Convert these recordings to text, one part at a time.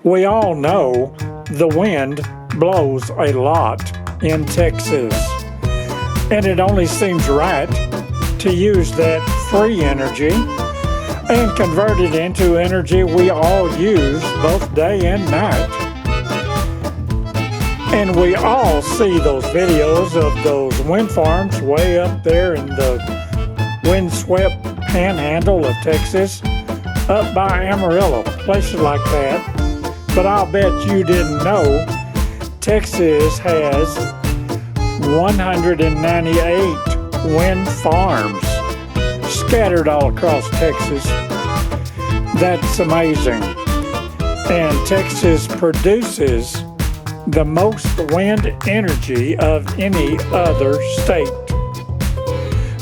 We all know the wind blows a lot in Texas, and it only seems right to use that free energy and convert it into energy we all use both day and night. And we all see those videos of those wind farms way up there in the windswept panhandle of Texas, up by Amarillo, places like that. But I'll bet you didn't know Texas has 198 wind farms scattered all across Texas. That's amazing. And Texas produces the most wind energy of any other state.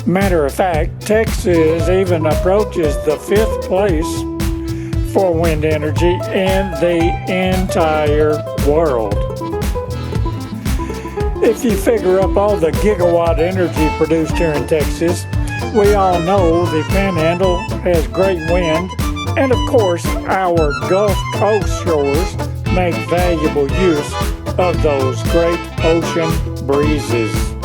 Matter of fact, Texas even approaches the 5th place for wind energy in the entire world. If you figure up all the gigawatt energy produced here in Texas, we all know the Panhandle has great wind, and of course our Gulf Coast shores make valuable use of those great ocean breezes.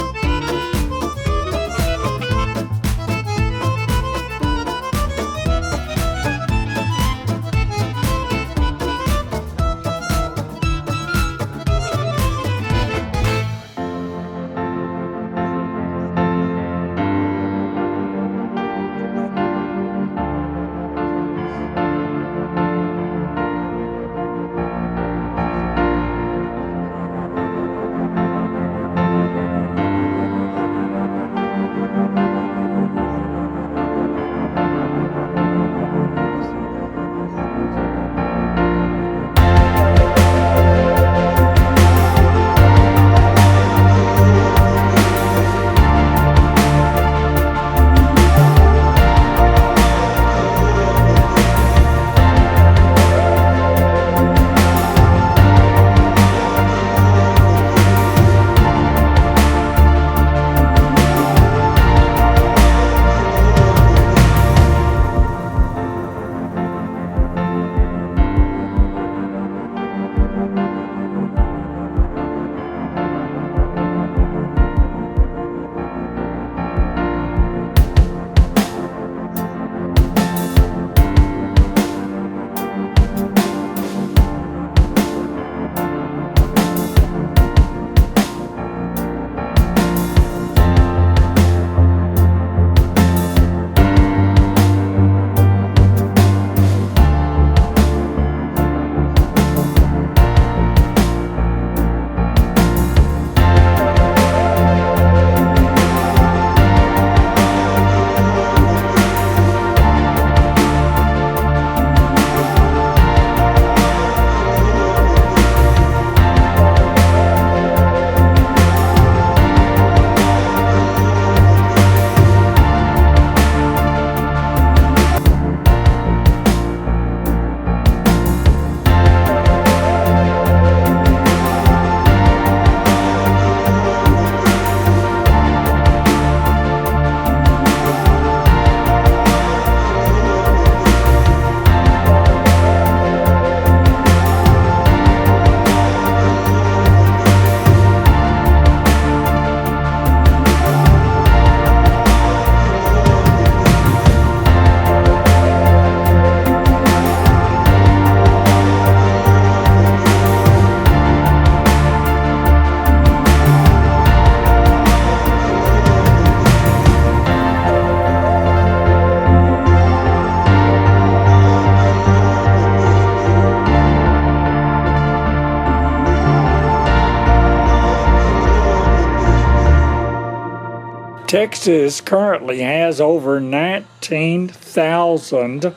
Texas currently has over 19,000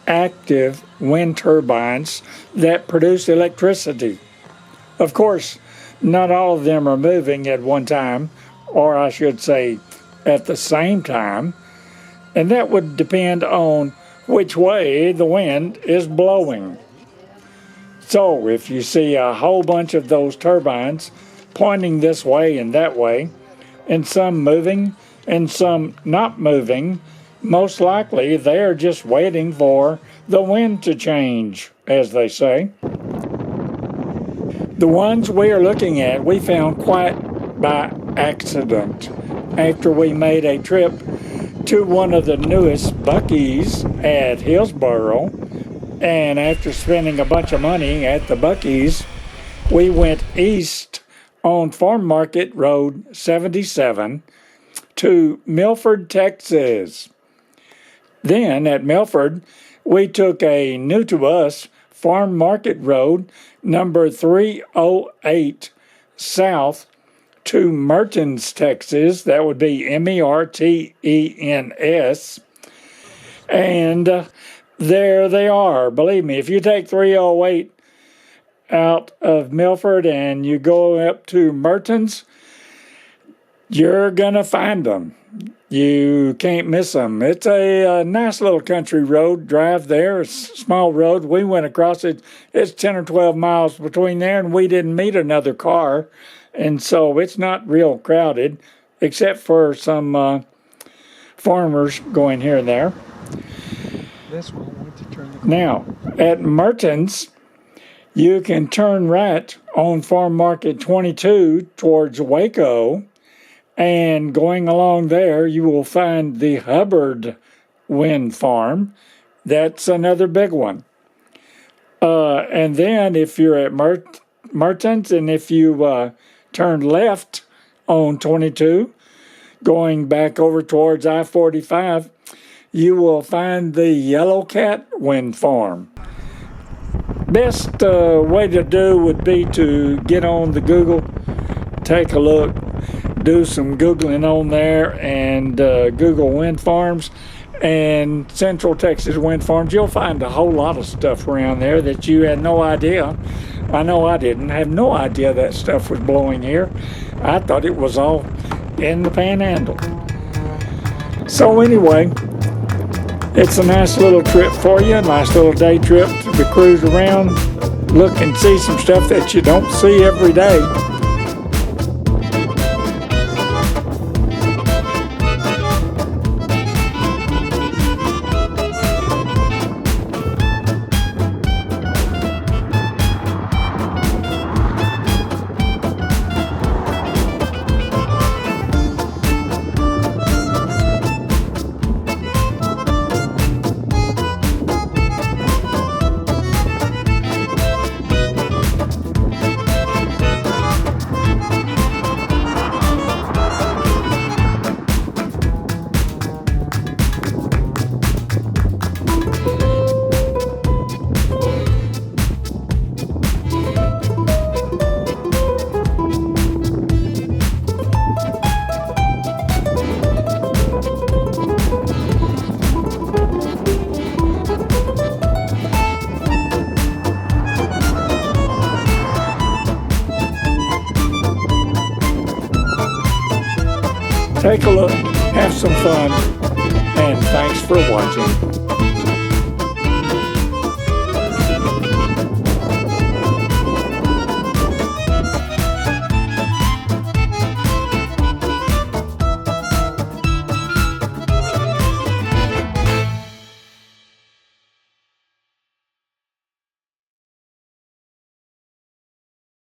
active wind turbines that produce electricity. Of course, not all of them are moving at one time, or I should say at the same time, and that would depend on which way the wind is blowing. So if you see a whole bunch of those turbines pointing this way and that way, and some moving and some not moving, most likely they're just waiting for the wind to change, as they say. The ones we are looking at, we found quite by accident after we made a trip to one of the newest Buc-ee's at Hillsboro. And after spending a bunch of money at the Buc-ee's, we went east on Farm Market Road 77 to Milford, Texas. Then at Milford, we took a new to us Farm Market Road number 308 south to Mertens, Texas. That would be Mertens. And there they are. Believe me, if you take 308 out of Milford and you go up to Mertens, you're going to find them. You can't miss them. It's a nice little country road. Drive there. It's a small road. We went across it. It's 10 or 12 miles between there, and we didn't meet another car. And so it's not real crowded, except for some farmers going here and there. This one went to turn the corner. Now, at Mertens, you can turn right on Farm Market 22 towards Waco. And going along there, you will find the Hubbard Wind Farm. That's another big one. And then if you're at Mertens, and if you turn left on 22, going back over towards I-45, you will find the Yellow Cat Wind Farm. Best way to do would be to get on the Google, take a look, do some Googling on there, and Google wind farms and Central Texas wind farms. You'll find a whole lot of stuff around there that you had no idea. I know I didn't have no idea that stuff was blowing here. I thought it was all in the Panhandle. So anyway, it's a nice little trip for you, a nice little day trip to cruise around, look and see some stuff that you don't see every day. Take a look, have some fun, and thanks for watching.